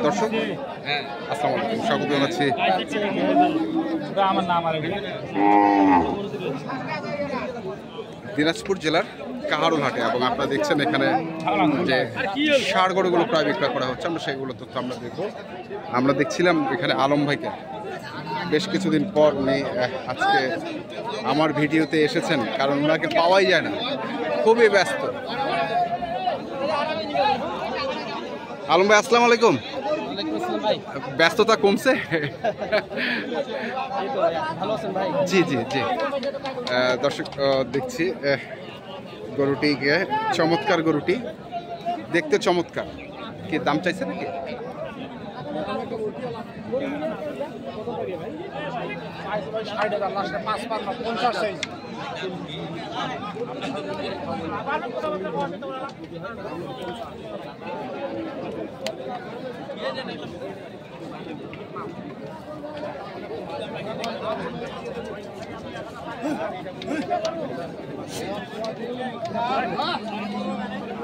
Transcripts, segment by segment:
দর্শক আসসালামু আলাইকুম, স্বাগত জানাচ্ছি দিনাজপুর জেলার কাহারোল হাটে। এবং আপনারা দেখছেন এখানে যে ষাঁড় গরুগুলো প্রায় বিক্রয় করা হচ্ছে, আমরা সেইগুলো তথ্য আমরা দেখব। আমরা দেখছিলাম এখানে আলম ভাইকে, বেশ কিছুদিন পর উনি আজকে আমার ভিডিওতে এসেছেন, কারণ ওনাকে পাওয়াই যায় না, খুবই ব্যস্ত। আলম ভাই আসসালামু আলাইকুম। ব্যস্ততা কমছে? জি জি জি। দর্শক দেখছি গরুটিকে, চমৎকার গরুটি, দেখতে চমৎকার। কি দাম চাইছে নাকি?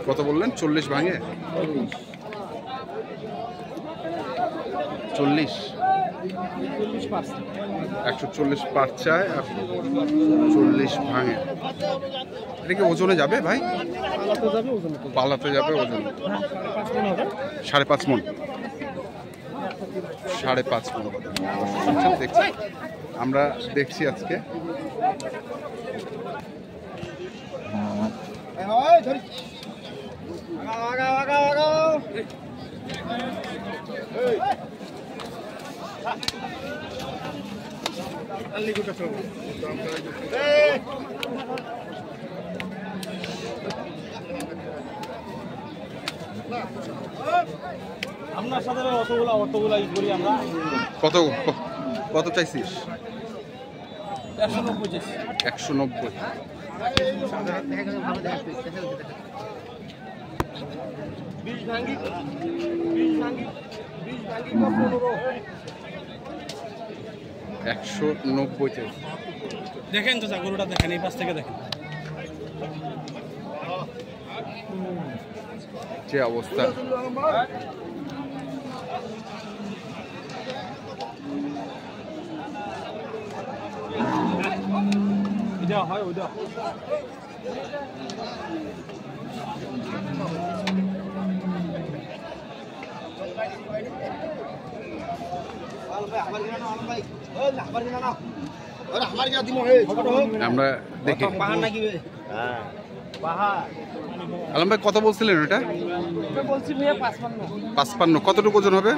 কত বললেন? 40 ভাঙে? 40 140 পার চায়, 40 ভাঙে। এটা কি ওজনে যাবে ভাই? পালাতে যাবে, ওজন 5.5 মণ। 5.5 মণ দেখছি, আমরা দেখছি আজকে। আপনার সাথে অতগুলা ই করি আমরা। কত চাইছিস? 190। 190। দেখেন তো গরুটা, দেখেন এই পাশ থেকে দেখেন যে অবস্থা। এটা হয় ওইটা। আমরা দেখি আলম ভাই কত বলছিলেন ওটা? 55। কতটুকু ওজন হবে?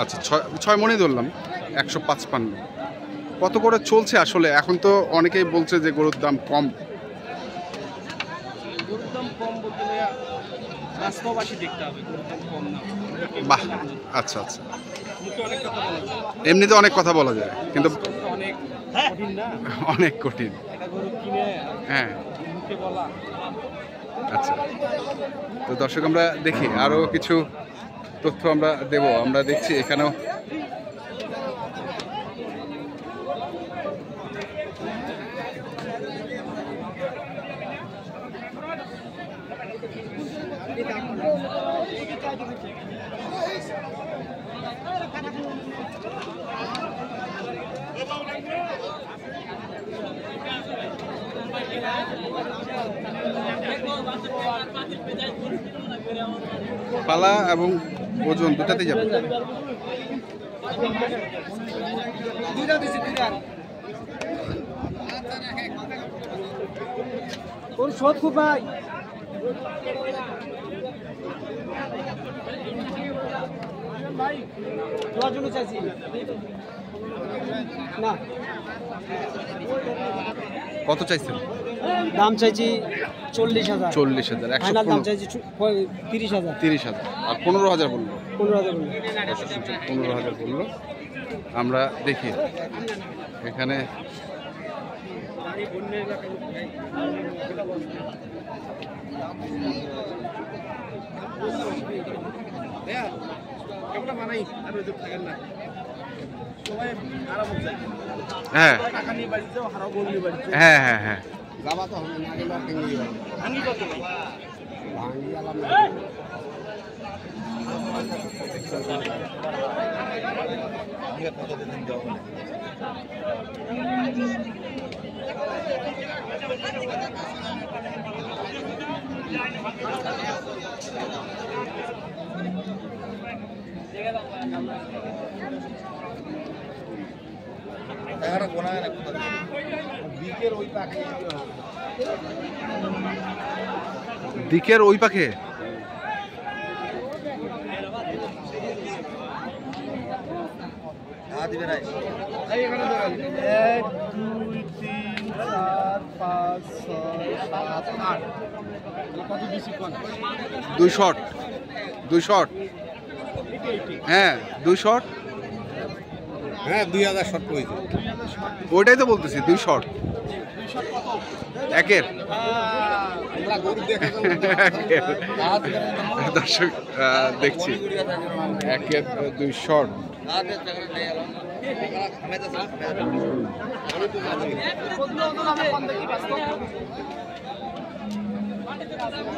আচ্ছা 6 মণই ধরলাম। 155। কত করে চলছে আসলে? এখন তো অনেকেই বলছে যে গরুর দাম কম। বাহ, আচ্ছা আচ্ছা। এমনিতে অনেক কথা বলা যায়, কিন্তু অনেক কঠিন। হ্যাঁ আচ্ছা। তো দর্শক আমরা দেখি আরো কিছু তথ্য আমরা দেব। আমরা দেখছি এখানেও পালা এবং ওজন দুটাতেই যাবে। ভাই জন্য চাইছি না। কত চাইছেন? দাম চাইছি 40,000। 40,000। দাম চাইছি 30,000। 30,000 আর 15,000 বললো। 15,000 15,000 বললো। আমরা দেখি এখানে হ্যাঁ হ্যাঁ হ্যাঁ হ্যাঁ। যাবা তো হবে না গেলে ভেঙে যাবে ভাঙি কত ভাই? ভাঙি আলাম দিকের ওই পাখি দিকের ওই পাখে এখানে ধরেন 1 2 3 4 5 6 7 8 কত বেশি কোন 2 শট 2 শট হ্যাঁ 2 শট হ্যাঁ 2000 শট কইছে ওইটাই তো বলতেছি 2 শট একের আমরা গরু দেখে দর্শক দেখছি একের 2 শট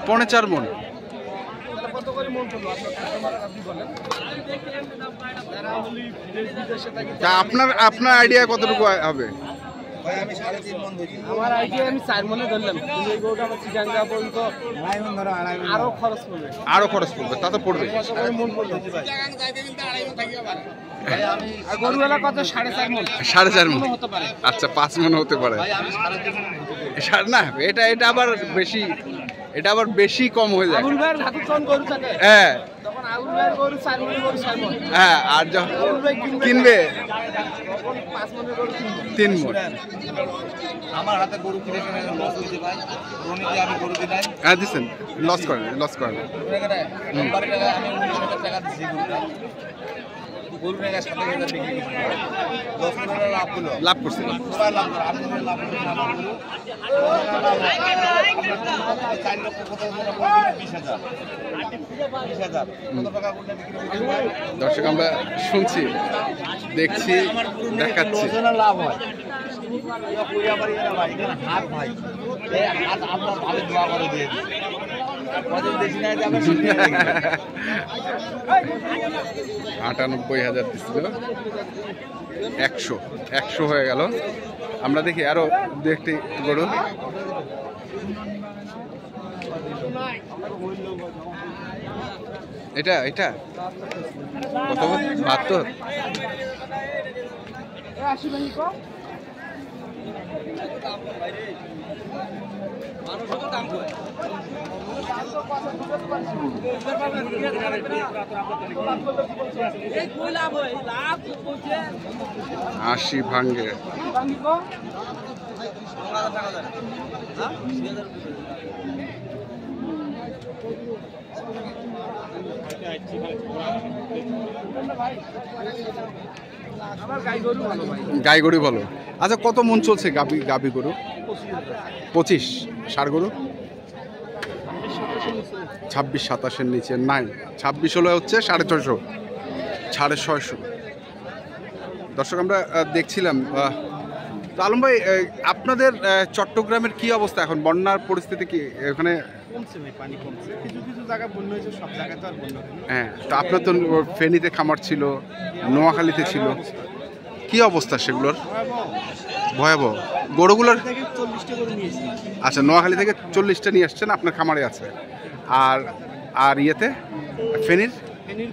পৌনে 4 মণ কত করে মন করলো আপনি বলেন তা আপনার আইডিয়া কতটুকু হবে? ভাই আমি 3.5 মণ ধরি আমার আইডিয়া আমি 4 মনে ধরলাম, কিন্তু এই গরুটা আমার চিটাঙ্গা পর্যন্ত আড়াই মণ ধরো আড়াই মণ আরো খরচ পড়বে। আরো খরচ পড়বে, তা তো পড়বে। কত করে মন পড়লো ভাই? আর গরুওয়ালা কত 4.5 মন 4.5 মণ হতে পারে। আচ্ছা 5 মণ হতে পারে ভাই আমি 3.5 মণ না, এটা আবার বেশি, এটা আবার বেশি কম হয়ে যায়। আবুল ভাইয়ের হাতে কোন গরু থাকে? হ্যাঁ তখন আবুল ভাইয়ের গরু 4 মনের গরু 4 মন, হ্যাঁ, আর যখন আবুল ভাই কিনবে তখন 5 মনের গরু কিনবে। 3 মণ। আমার হাতে গরু কিনে কিনে লস হইছে ভাই রনিকে আমি গরু দিই নাই হ্যাঁ দিচ্ছেন, লস করেন। কোম্পানি টাকা আমি 19,000 টাকা দিছি গরুটা গরু টাকা 7,000 বিক্রি করছি 10 টাকা লাভ হলো লাভ করছে। সবাই লাভ করে আমি লাভ করি না আমার গরু 4 লক্ষ কত টাকা পড়বে 20,000 20,000 কত টাকা গরুটা বিক্রি করছি ভাই দর্শক আমরা শুনছি, দেখছি, দেখাচ্ছি। লাভ হয় কই আবার এরা ভাই এখানে হাত ভাই এই হাত আপনার ভালো দোয়া করে দিয়ে দিই কত বেশি না যাবে 98,000 দিছিল, 100 হয়ে গেল। আমরা দেখি আরো দু একটি গরু। এটা কত? 72। আশি ভাঙ্গে গাই গরু ভালো। আচ্ছা কত মন চলছে গাবি গরু? 25। ষাড় গরু 26-27-এর নিচে নাই। 26 হলে হচ্ছে 650, 650। দর্শক আমরা দেখছিলাম। তো আলম ভাই, আপনাদের চট্টগ্রামের কি অবস্থা এখন? বন্যার পরিস্থিতি কি এখানে? কমছে ভাই, পানি কমছে, কিছু কিছু জায়গা বন্যা হয়েছে, সব জায়গায় তো আর বন্যা হয়নি। হ্যাঁ, তো আপনার তো ফেনীতে খামার ছিল, নোয়াখালীতে ছিল, কি অবস্থা সেগুলোর? ভয়াবহ। গরুগুলোর 40টা গরু নিয়েছি। আচ্ছা, নোয়াখালী থেকে 40টা নিয়ে আসছেন, আপনার খামারে আছে। আর ইয়েতে ফেনীর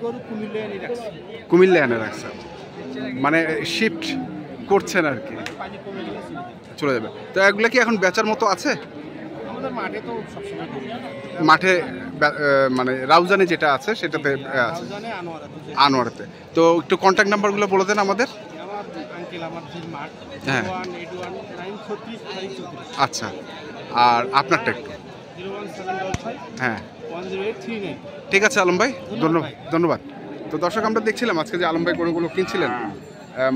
গরু কুমিল্লায় এনে রাখছি। কুমিল্লায় এনে রাখছে, মানে শিফট করছেন আর কি, পানি কমে গেলে চলে যাবে। তো এগুলো কি এখন বেচার মতো আছে? আমাদের মাঠে তো সবসময় গরু। মাঠে মানে রাউজানে যেটা আছে সেটাতে আছে, রাউজানে আনোয়ারাতে। তো একটু কন্ট্যাক্ট নাম্বারগুলো বলে দেন আমাদের। আমার আঙ্কেল, আমার যে মাঠ হ্যাঁ। 018193634। আচ্ছা, আর আপনারটা একটু। 01755 হ্যাঁ 10839। ঠিক আছে আলম ভাই, ধন্যবাদ। তো দর্শক আমরা দেখছিলাম আজকে যে আলম ভাই গরুগুলো কিনছিলেন,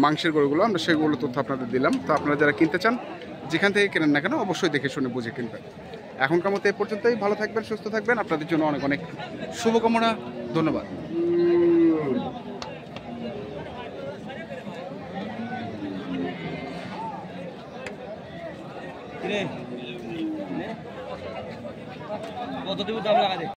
মাংসের গরুগুলো, আমরা সেগুলো তথ্য আপনাদের দিলাম। তো আপনারা যারা কিনতে চান, যেখান থেকে কেনেন না কেন, অবশ্যই দেখে শুনে বুঝে কিনবেন। এখনকার মতো এ পর্যন্তই। ভালো থাকবেন, সুস্থ থাকবেন। আপনাদের জন্য অনেক অনেক শুভকামনা। ধন্যবাদ। কত দেবো দাম লাগা